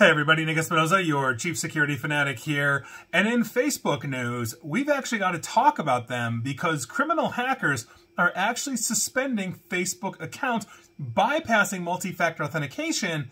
Hey everybody, Nick Espinosa, your chief security fanatic here. And in Facebook news, we've actually got to talk about them because criminal hackers are actually suspending Facebook accounts, bypassing multi-factor authentication,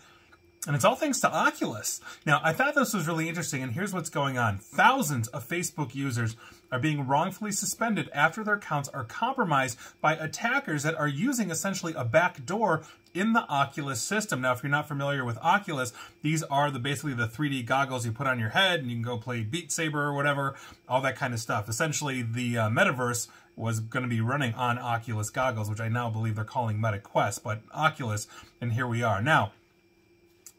and it's all thanks to Oculus. Now, I thought this was really interesting, and here's what's going on. Thousands of Facebook users are being wrongfully suspended after their accounts are compromised by attackers that are using essentially a backdoor in the Oculus system. Now, if you're not familiar with Oculus, these are basically the 3D goggles you put on your head, and you can go play Beat Saber or whatever, all that kind of stuff. Essentially, the metaverse was going to be running on Oculus goggles, which I now believe they're calling MetaQuest, but Oculus, and here we are. Now,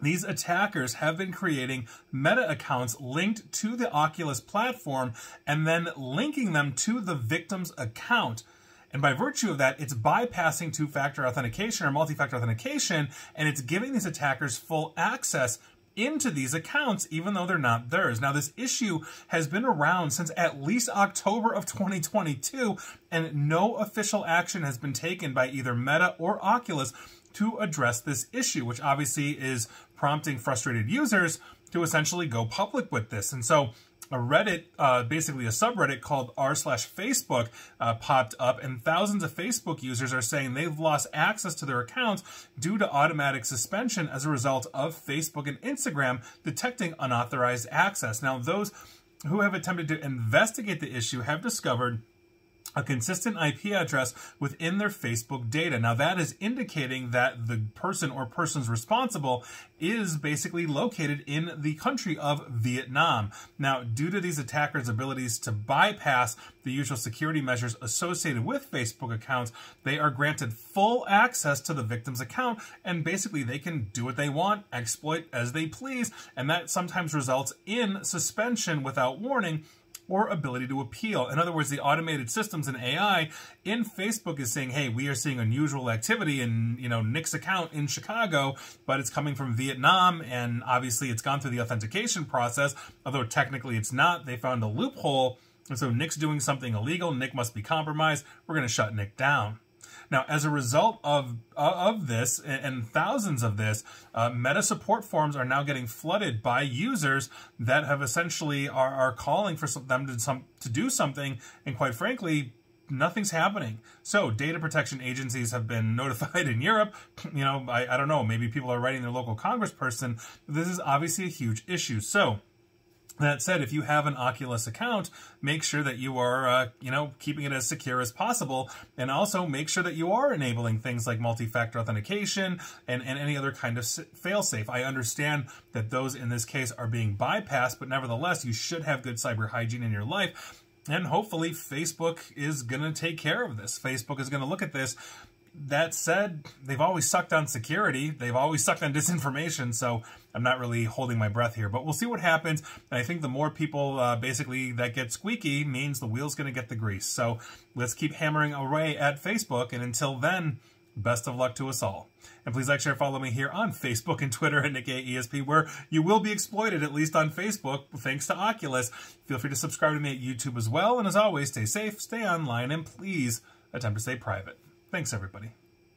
these attackers have been creating Meta accounts linked to the Oculus platform and then linking them to the victim's account. And by virtue of that, it's bypassing two-factor authentication or multi-factor authentication, and it's giving these attackers full access into these accounts, even though they're not theirs. Now, this issue has been around since at least October of 2022, and no official action has been taken by either Meta or Oculus to address this issue, which obviously is prompting frustrated users to essentially go public with this. And so a Reddit, basically a subreddit called r/Facebook popped up, and thousands of Facebook users are saying they've lost access to their accounts due to automatic suspension as a result of Facebook and Instagram detecting unauthorized access. Now, those who have attempted to investigate the issue have discovered a consistent IP address within their Facebook data. Now, that is indicating that the person or persons responsible is basically located in the country of Vietnam. Now, due to these attackers' abilities to bypass the usual security measures associated with Facebook accounts, they are granted full access to the victim's account, and basically they can do what they want, exploit as they please, and that sometimes results in suspension without warning or ability to appeal. In other words, the automated systems and AI in Facebook is saying, hey, we are seeing unusual activity in, Nick's account in Chicago, but it's coming from Vietnam, and obviously it's gone through the authentication process, although technically it's not. They found a loophole, and so Nick's doing something illegal. Nick must be compromised. We're going to shut Nick down. Now, as a result of this, and thousands of this, Meta support forums are now getting flooded by users that have essentially are calling for them to do something, and quite frankly, nothing's happening. So data protection agencies have been notified in Europe. I don't know, maybe people are writing their local congressperson. This is obviously a huge issue. So that said, if you have an Oculus account, make sure that you are, keeping it as secure as possible, and also make sure that you are enabling things like multi-factor authentication and any other kind of fail-safe. I understand that those in this case are being bypassed, but nevertheless, you should have good cyber hygiene in your life, and hopefully Facebook is going to take care of this. Facebook is going to look at this. That said, they've always sucked on security. They've always sucked on disinformation, so I'm not really holding my breath here. But we'll see what happens. And I think the more people basically that get squeaky means the wheel's going to get the grease. So let's keep hammering away at Facebook. And until then, best of luck to us all. And please like, share, follow me here on Facebook and Twitter at NickAESP, where you will be exploited, at least on Facebook, thanks to Oculus. Feel free to subscribe to me at YouTube as well. And as always, stay safe, stay online, and please attempt to stay private. Thanks, everybody.